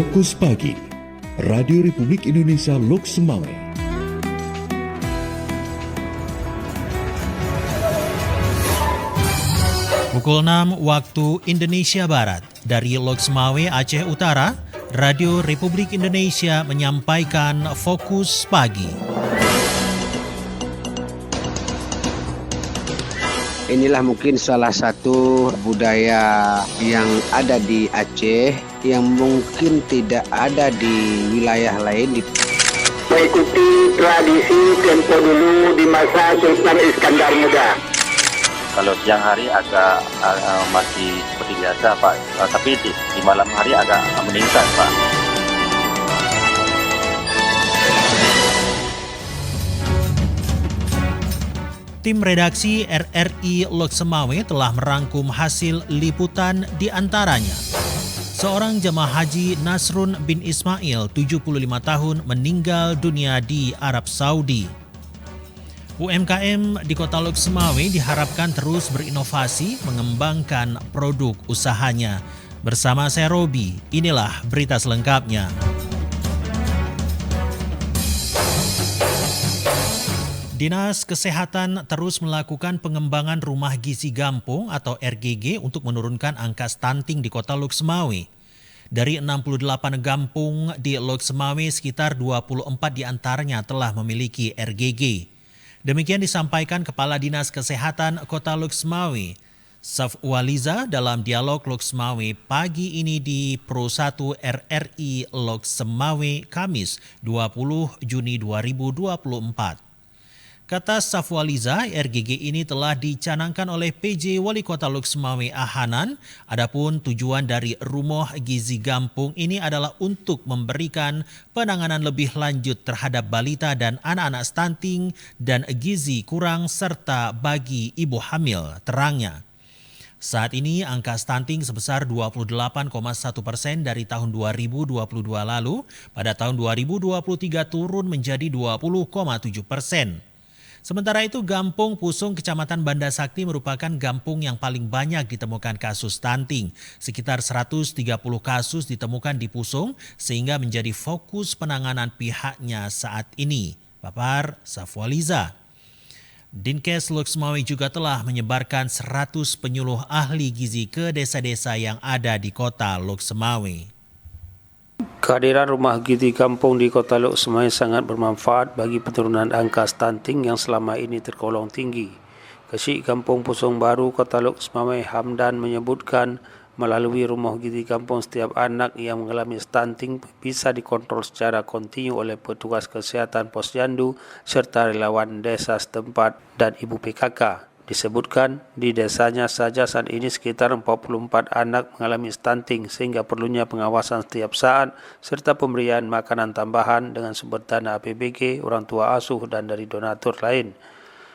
Fokus Pagi, Radio Republik Indonesia Lok Semawe. Pukul 6 waktu Indonesia Barat, dari Lok Semawe, Aceh Utara, Radio Republik Indonesia menyampaikan Fokus Pagi. Inilah mungkin salah satu budaya yang ada di Aceh yang mungkin tidak ada di wilayah lain. Mengikuti tradisi tempo dulu di masa Sultan Iskandar Muda. Kalau siang hari agak masih seperti biasa, Pak. Tapi di malam hari agak meningkat, Pak. Tim redaksi RRI Lok Semawe telah merangkum hasil liputan di antaranya. Seorang jemaah haji Nasrun bin Ismail, 75 tahun, meninggal dunia di Arab Saudi. UMKM di Kota Lok Semawe diharapkan terus berinovasi mengembangkan produk usahanya. Bersama saya Robi, inilah berita selengkapnya. Dinas Kesehatan terus melakukan pengembangan rumah gizi Gampung atau RGG untuk menurunkan angka stunting di Kota Lok Semawe. Dari 68 gampung di Lok Semawe, sekitar 24 diantaranya telah memiliki RGG. Demikian disampaikan Kepala Dinas Kesehatan Kota Lok Semawe, Safwaliza, dalam dialog Lok Semawe pagi ini di Pro 1 RRI Lok Semawe, Kamis 20 Juni 2024. Kata Safwaliza, RGG ini telah dicanangkan oleh PJ Wali Kota Lok Semawe Ahanan. Adapun tujuan dari Rumah Gizi Gampung ini adalah untuk memberikan penanganan lebih lanjut terhadap balita dan anak-anak stunting dan gizi kurang serta bagi ibu hamil, terangnya. Saat ini angka stunting sebesar 28,1% dari tahun 2022 lalu. Pada tahun 2023 turun menjadi 20,7%. Sementara itu, Gampung Pusung, Kecamatan Banda Sakti merupakan gampung yang paling banyak ditemukan kasus stunting. Sekitar 130 kasus ditemukan di Pusung, sehingga menjadi fokus penanganan pihaknya saat ini. Papar Safwaliza. Dinkes Lok Semawe juga telah menyebarkan 100 penyuluh ahli gizi ke desa-desa yang ada di Kota Lok Semawe. Kehadiran rumah gizi kampung di Kota Lok Semawe sangat bermanfaat bagi penurunan angka stunting yang selama ini tergolong tinggi. Kesik Kampung Pusung Baru, Kota Lok Semawe, Hamdan, menyebutkan melalui rumah gizi kampung setiap anak yang mengalami stunting bisa dikontrol secara kontinu oleh petugas kesehatan posyandu serta relawan desa setempat dan ibu PKK. Disebutkan di desanya saja saat ini sekitar 44 anak mengalami stunting sehingga perlunya pengawasan setiap saat serta pemberian makanan tambahan dengan sumber dana APBG, orang tua asuh dan dari donatur lain.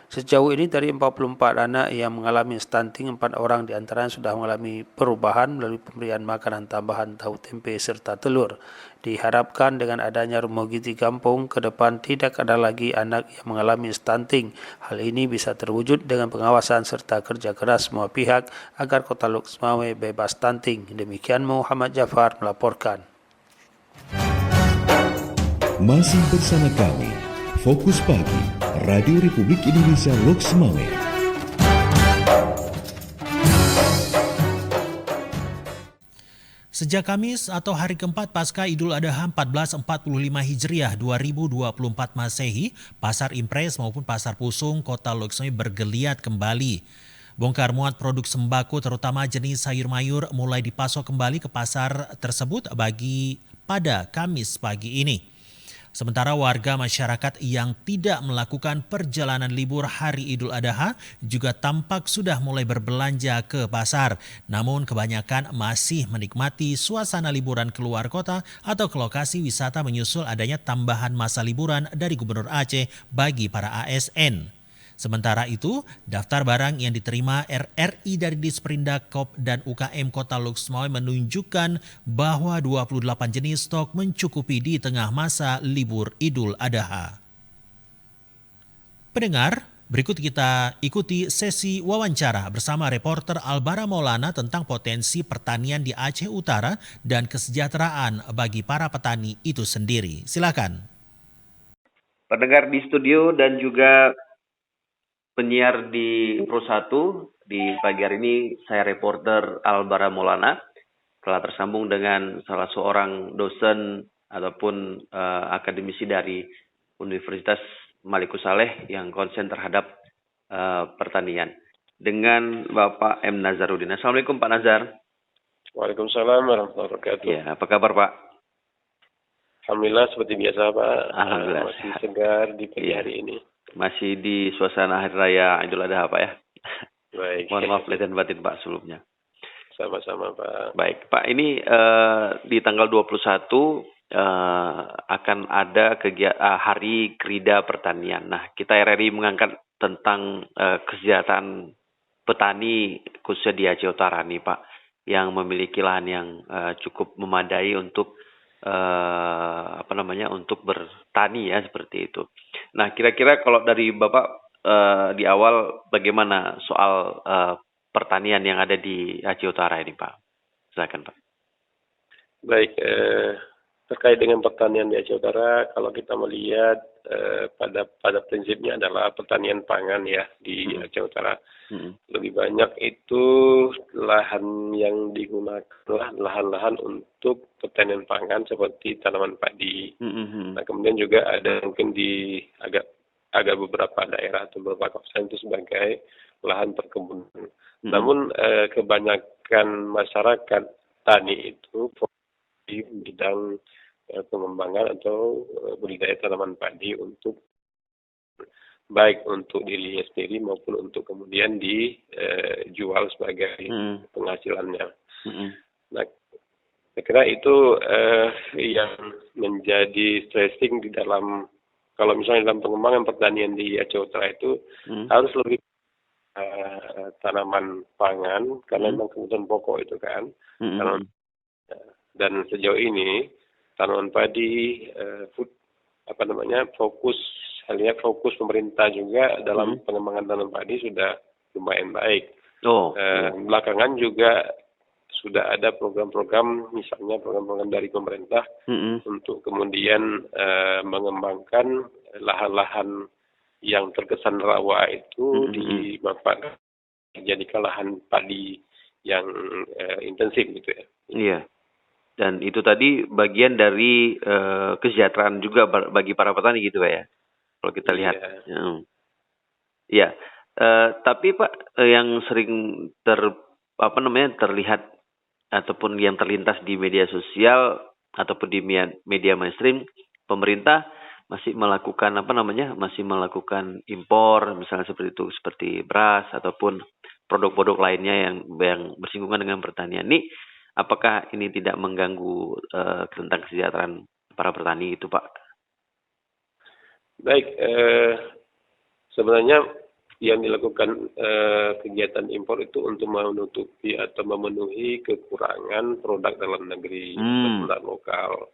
Sejauh ini dari 44 anak yang mengalami stunting, 4 orang diantaranya sudah mengalami perubahan melalui pemberian makanan tambahan tahu tempe serta telur. Diharapkan dengan adanya rumah gizi kampung, ke depan tidak ada lagi anak yang mengalami stunting. Hal ini bisa terwujud dengan pengawasan serta kerja keras semua pihak agar Kota Lok Semawe bebas stunting. Demikian Muhammad Jafar melaporkan. Masih bersama kami, Fokus Pagi, Radio Republik Indonesia Lok Semawe. Sejak Kamis atau hari keempat pasca Idul Adha 1445 Hijriah 2024 Masehi, Pasar Impres maupun Pasar Pusung Kota Lok Semawe bergeliat kembali. Bongkar muat produk sembako terutama jenis sayur mayur mulai dipasok kembali ke pasar tersebut pada Kamis pagi ini. Sementara warga masyarakat yang tidak melakukan perjalanan libur hari Idul Adha juga tampak sudah mulai berbelanja ke pasar. Namun kebanyakan masih menikmati suasana liburan keluar kota atau ke lokasi wisata menyusul adanya tambahan masa liburan dari Gubernur Aceh bagi para ASN. Sementara itu, daftar barang yang diterima RRI dari Disperindak dan UKM Kota Lok Semawe menunjukkan bahwa 28 jenis stok mencukupi di tengah masa libur Idul Adha. Pendengar, Berikut kita ikuti sesi wawancara bersama reporter Albara Maulana tentang potensi pertanian di Aceh Utara dan kesejahteraan bagi para petani itu sendiri. Silakan. Pendengar di studio dan juga penyiar di Pro 1, di pagi hari ini saya reporter Albara Maulana telah tersambung dengan salah seorang dosen ataupun akademisi dari Universitas Malikus Saleh yang konsen terhadap pertanian dengan Bapak M. Nazaruddin. Assalamualaikum Pak Nazar. Waalaikumsalam warahmatullahi wabarakatuh. Ya, apa kabar Pak? Alhamdulillah seperti biasa Pak. Alhamdulillah Masih sehat. segar di pagi Iya. hari ini. Masih di suasana Hari Raya Idul Adha Pak ya? Baik. Mohon maaf lahir dan batin Pak sebelumnya. Sama-sama Pak. Baik Pak, ini di tanggal 21 akan ada Hari Krida Pertanian. Nah, kita RRI mengangkat tentang kesejahteraan petani khususnya di Aceh Utara nih Pak, yang memiliki lahan yang cukup memadai untuk untuk bertani ya, seperti itu. Nah, kira-kira kalau dari Bapak di awal bagaimana soal pertanian yang ada di Aceh Utara ini Pak? Silakan Pak. Baik, terkait dengan pertanian di Aceh Utara, kalau kita melihat pada prinsipnya adalah pertanian pangan ya di Aceh Utara. Lebih banyak itu lahan yang digunakan lahan-lahan untuk pertanian pangan seperti tanaman padi. Nah, kemudian juga ada mungkin di agak beberapa daerah atau beberapa kawasan itu sebagai lahan perkebunan. Namun kebanyakan masyarakat tani itu di bidang pengembangan atau budidaya tanaman padi untuk baik untuk dirinya sendiri maupun untuk kemudian dijual sebagai penghasilannya. Nah, saya kira itu yang menjadi stressing di dalam, kalau misalnya dalam pengembangan pertanian di Aceh Utara itu harus lebih tanaman pangan karena memang kebutuhan pokok itu kan. Dan sejauh ini tanaman padi fokus pemerintah juga dalam pengembangan tanaman padi sudah lumayan baik. Belakangan juga sudah ada program-program, misalnya program-program dari pemerintah untuk kemudian mengembangkan lahan-lahan yang terkesan rawa itu dimanfaatkan dijadikan lahan padi yang intensif gitu ya. Iya. Dan itu tadi bagian dari kesejahteraan juga bagi para petani gitu Pak ya, kalau kita lihat. Tapi Pak, yang sering terlihat ataupun yang terlintas di media sosial ataupun di media mainstream, pemerintah masih melakukan impor misalnya seperti itu, seperti beras ataupun produk-produk lainnya yang bersinggungan dengan pertanian. Ini apakah ini tidak mengganggu tentang kesejahteraan para petani itu Pak? Baik, sebenarnya yang dilakukan kegiatan impor itu untuk menutupi atau memenuhi kekurangan produk dalam negeri, produk lokal.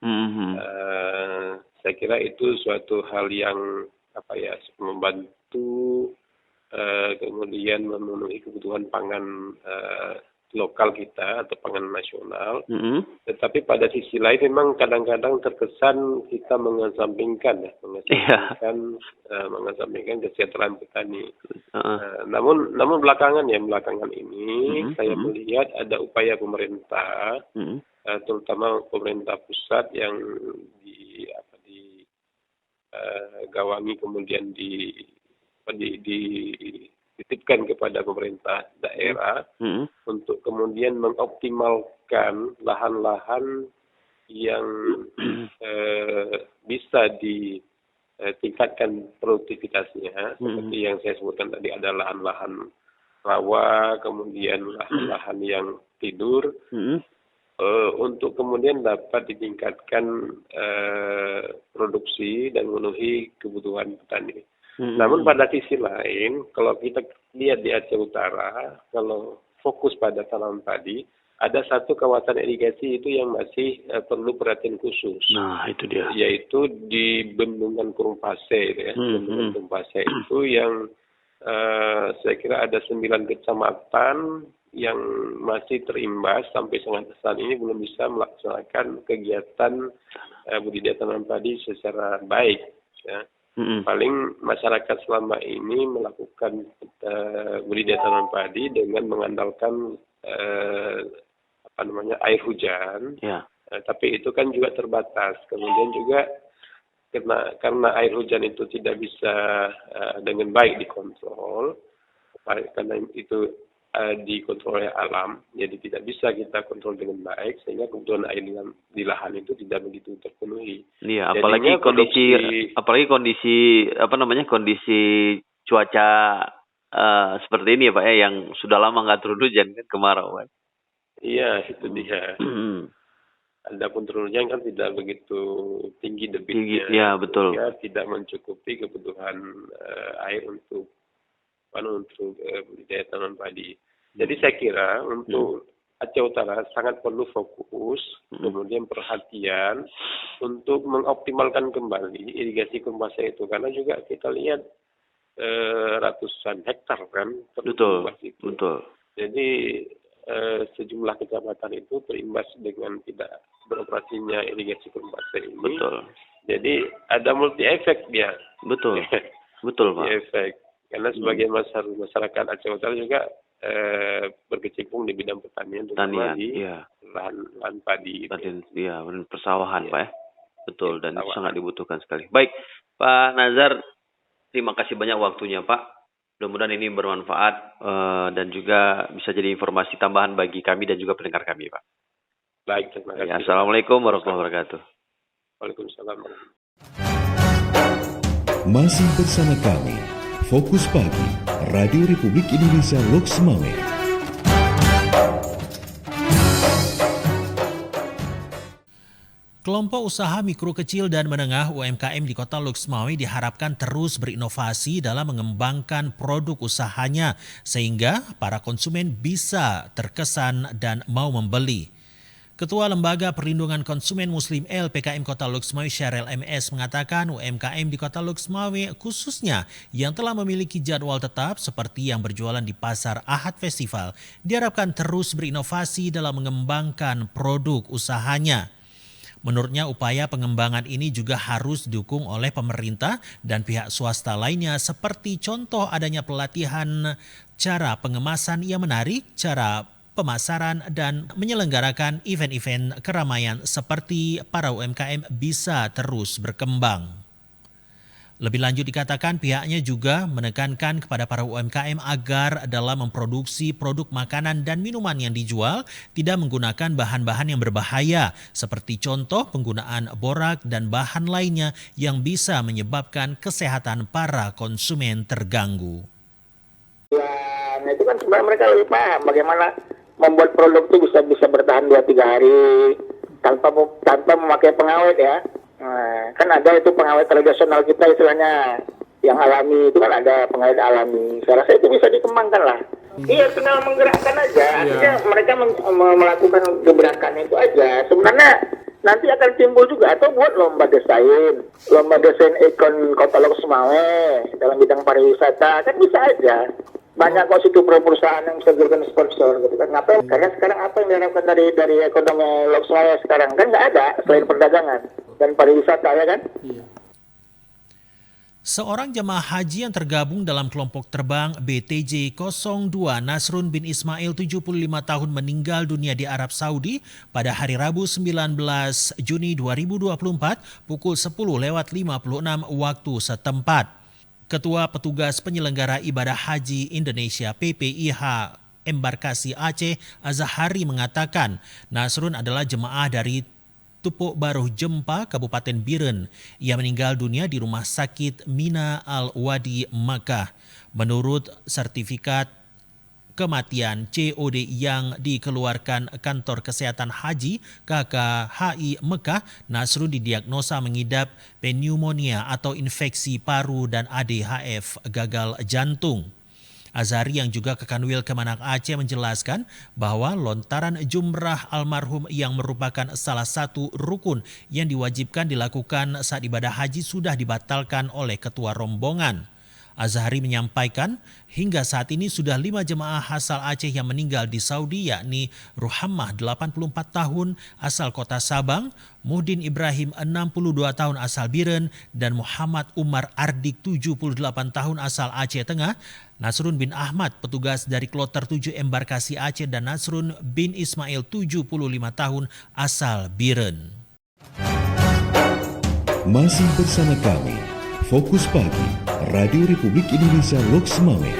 Saya kira itu suatu hal yang membantu kemudian memenuhi kebutuhan pangan lokal kita atau pangan nasional. Tetapi pada sisi lain memang kadang-kadang terkesan kita mengesampingkan kesejahteraan petani. Namun belakangan ini saya melihat ada upaya pemerintah, terutama pemerintah pusat yang gawangi kemudian dititipkan kepada pemerintah daerah untuk kemudian mengoptimalkan lahan-lahan yang bisa ditingkatkan produktivitasnya, seperti yang saya sebutkan tadi, ada lahan-lahan rawa, kemudian lahan-lahan yang tidur, untuk kemudian dapat ditingkatkan produksi dan memenuhi kebutuhan petani. Namun pada sisi lain, kalau kita lihat di Aceh Utara, kalau fokus pada tanaman padi, ada satu kawasan irigasi itu yang masih perlu perhatian khusus. Nah, itu dia. Yaitu di Bendungan Kurung Pase, Bendungan Kurung Pase itu yang saya kira ada 9 kecamatan yang masih terimbas sampai saat ini belum bisa melaksanakan kegiatan budidaya tanaman padi secara baik. Ya. Paling masyarakat selama ini melakukan budidaya tanaman padi dengan mengandalkan air hujan. Ya. Tapi itu kan juga terbatas. Kemudian juga karena air hujan itu tidak bisa dengan baik dikontrol, karena itu dikontrol oleh alam, jadi tidak bisa kita kontrol dengan baik, sehingga kebutuhan air di lahan itu tidak begitu terpenuhi. Iya, apalagi kondisi cuaca seperti ini ya Pak ya, yang sudah lama nggak turun hujan kan, kemarau Pak. Iya, itu dia. Adapun turun hujan kan tidak begitu tinggi debitnya, ya betul. Tidak mencukupi kebutuhan air untuk budidaya tanaman padi. Jadi saya kira untuk Aceh Utara sangat perlu fokus, kemudian perhatian untuk mengoptimalkan kembali irigasi kerbaseh itu, karena juga kita lihat ratusan hektar kan terimbas itu. Betul. Jadi sejumlah kecamatan itu terimbas dengan tidak beroperasinya irigasi kerbaseh ini. Betul. Jadi ada multi efek dia. Betul. Betul Pak. Multi efek. Karena sebagian masyarakat Aceh Utara juga berkecimpung di bidang pertanian, terutama di lahan padi. Iya, persawahan Pak ya. Betul, dan itu sangat dibutuhkan sekali. Baik, Pak Nazar, terima kasih banyak waktunya Pak. Mudah-mudahan ini bermanfaat dan juga bisa jadi informasi tambahan bagi kami dan juga pendengar kami Pak. Baik, terima kasih. Assalamualaikum warahmatullahi wabarakatuh. Waalaikumsalam. Masih bersama kami, Fokus Pagi, Radio Republik Indonesia Lok Semawe. Kelompok usaha mikro kecil dan menengah UMKM di Kota Lok Semawe diharapkan terus berinovasi dalam mengembangkan produk usahanya sehingga para konsumen bisa terkesan dan mau membeli. Ketua Lembaga Perlindungan Konsumen Muslim LPKM Kota Lok Semawe Syarel MS mengatakan UMKM di Kota Lok Semawe khususnya yang telah memiliki jadwal tetap seperti yang berjualan di Pasar Ahad Festival diharapkan terus berinovasi dalam mengembangkan produk usahanya. Menurutnya upaya pengembangan ini juga harus didukung oleh pemerintah dan pihak swasta lainnya seperti contoh adanya pelatihan cara pengemasan yang menarik, cara pemasaran dan menyelenggarakan event-event keramaian seperti para UMKM bisa terus berkembang. Lebih lanjut dikatakan pihaknya juga menekankan kepada para UMKM agar dalam memproduksi produk makanan dan minuman yang dijual tidak menggunakan bahan-bahan yang berbahaya seperti contoh penggunaan borak dan bahan lainnya yang bisa menyebabkan kesehatan para konsumen terganggu. Ya, itu kan sebenarnya mereka lebih paham bagaimana membuat produk itu bisa bertahan 2-3 hari tanpa memakai pengawet ya. Nah, kan ada itu pengawet tradisional kita istilahnya yang alami itu kan ada pengawet alami. Saya rasa itu bisa dikembangkan lah. Iya, tinggal menggerakkan aja. Artinya mereka melakukan gebrakan itu aja. Sebenarnya nanti akan timbul juga atau buat lomba desain ikon Kota Lok Semawe dalam bidang pariwisata kan bisa aja. Banyak kok situ perusahaan yang bisa jadikan sponsor gitu kan. Karena sekarang apa yang diharapkan dari ekonomi Lok Semawe sekarang kan nggak ada selain perdagangan dan pariwisata ya kan. Seorang jemaah haji yang tergabung dalam kelompok terbang BTJ 02 Nasrun bin Ismail 75 tahun meninggal dunia di Arab Saudi pada hari Rabu 19 Juni 2024 pukul 10:56 waktu setempat. Ketua Petugas Penyelenggara Ibadah Haji Indonesia PPIH Embarkasi Aceh Azahari mengatakan Nasrun adalah jemaah dari Tupuk Baruh Jempa, Kabupaten Biren. Ia meninggal dunia di Rumah Sakit Mina Al-Wadi, Makkah. Menurut sertifikat kematian COD yang dikeluarkan Kantor Kesehatan Haji KKHI Mekah, Nasrun didiagnosa mengidap pneumonia atau infeksi paru dan ADHF gagal jantung. Azhari yang juga ke Kanwil Kemenak Aceh menjelaskan bahwa lontaran jumrah almarhum yang merupakan salah satu rukun yang diwajibkan dilakukan saat ibadah haji sudah dibatalkan oleh ketua rombongan. Azhari menyampaikan hingga saat ini sudah 5 jemaah asal Aceh yang meninggal di Saudi, yakni Ruhammah 84 tahun asal kota Sabang, Muhdin Ibrahim 62 tahun asal Biren, dan Muhammad Umar Ardik 78 tahun asal Aceh Tengah, Nasrun bin Ahmad petugas dari Kloter 7 Embarkasi Aceh, dan Nasrun bin Ismail 75 tahun asal Biren. Masih bersama kami, Fokus Pagi, Radio Republik Indonesia Loks Mame.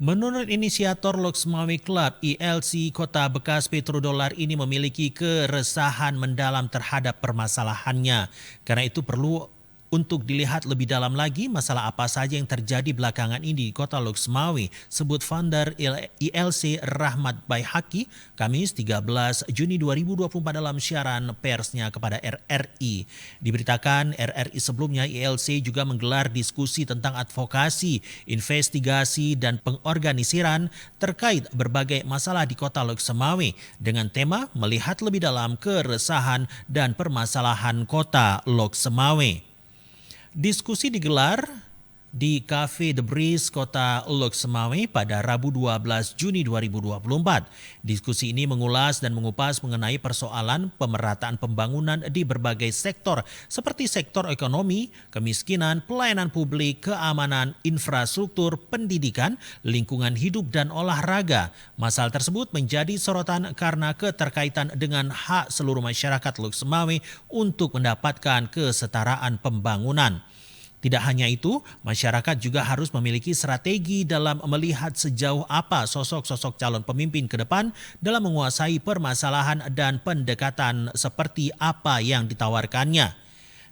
Menurut inisiator Loks Mame Club, ILC Kota Bekas Petrodolar ini memiliki keresahan mendalam terhadap permasalahannya. Karena itu perlu untuk dilihat lebih dalam lagi masalah apa saja yang terjadi belakangan ini di Kota Loks Mame, sebut founder ILC Rahmat Baihaqi Kamis 13 Juni 2024 dalam siaran persnya kepada RRI. Diberitakan RRI sebelumnya ILC juga menggelar diskusi tentang advokasi, investigasi dan pengorganisiran terkait berbagai masalah di Kota Loks Mame dengan tema melihat lebih dalam keresahan dan permasalahan Kota Loks Mame. Diskusi digelar di Cafe The Breeze Kota Loks Mame pada Rabu 12 Juni 2024. Diskusi ini mengulas dan mengupas mengenai persoalan pemerataan pembangunan di berbagai sektor seperti sektor ekonomi, kemiskinan, pelayanan publik, keamanan, infrastruktur, pendidikan, lingkungan hidup dan olahraga. Masalah tersebut menjadi sorotan karena keterkaitan dengan hak seluruh masyarakat Loks Mame untuk mendapatkan kesetaraan pembangunan. Tidak hanya itu, masyarakat juga harus memiliki strategi dalam melihat sejauh apa sosok-sosok calon pemimpin ke depan dalam menguasai permasalahan dan pendekatan seperti apa yang ditawarkannya.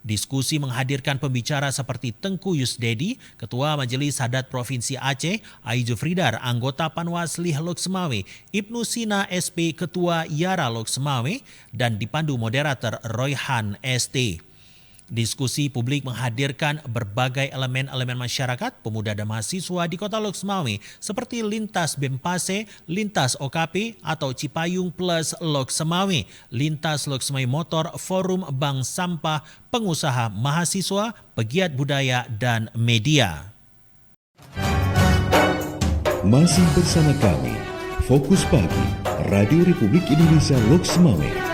Diskusi menghadirkan pembicara seperti Tengku Yusdedi, Ketua Majelis Adat Provinsi Aceh, Aijo Fridar, anggota Panwaslih Loks Mame, Ibnu Sina SP, Ketua Yara Loks Mame, dan dipandu moderator Royhan ST. Diskusi publik menghadirkan berbagai elemen-elemen masyarakat, pemuda dan mahasiswa di Kota Loks Mame seperti Lintas Bempase, Lintas OKP atau Cipayung Plus Loks Mame, Lintas Loks Mame Motor, Forum Bank Sampah, pengusaha, mahasiswa, pegiat budaya dan media. Masih bersama kami, Fokus Pagi, Radio Republik Indonesia Loks Mame.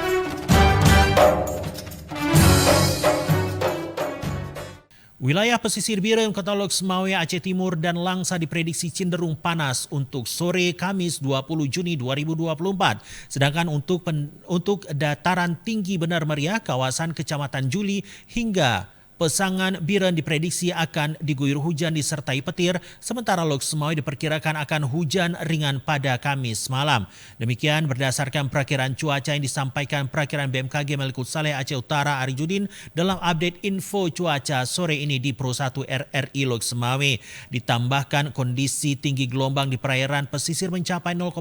Wilayah pesisir Biren, Kota Loks Mame, Aceh Timur dan Langsa diprediksi cenderung panas untuk sore Kamis 20 Juni 2024. Sedangkan untuk dataran tinggi Benar Meriah, kawasan Kecamatan Juli hingga Pesangan Biren diprediksi akan diguyur hujan disertai petir, sementara Loks Mame diperkirakan akan hujan ringan pada Kamis malam. Demikian berdasarkan perakiraan cuaca yang disampaikan perakiraan BMKG Malikut Saleh Aceh Utara Arijudin dalam update info cuaca sore ini di Pro 1 RRI Loks Mame. Ditambahkan kondisi tinggi gelombang di perairan pesisir mencapai 0,1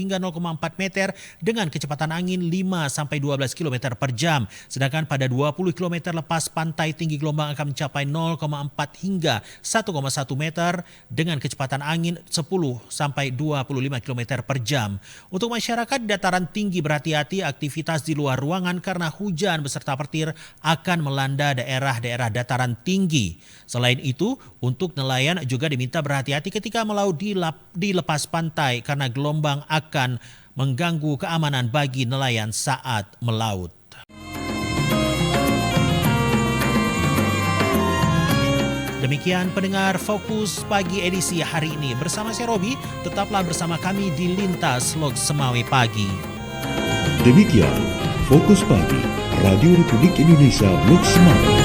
hingga 0,4 meter dengan kecepatan angin 5 sampai 12 km per jam. Sedangkan pada 20 km lepas pantai tinggi gelombang akan mencapai 0,4 hingga 1,1 meter dengan kecepatan angin 10 sampai 25 km per jam. Untuk masyarakat di dataran tinggi berhati-hati aktivitas di luar ruangan karena hujan beserta petir akan melanda daerah-daerah dataran tinggi. Selain itu, untuk nelayan juga diminta berhati-hati ketika melaut di lepas pantai karena gelombang akan mengganggu keamanan bagi nelayan saat melaut. Demikian pendengar Fokus Pagi edisi hari ini. Bersama saya Robi, tetaplah bersama kami di Lintas Loks Mame Pagi. Demikian Fokus Pagi, Radio Republik Indonesia Loks Mame.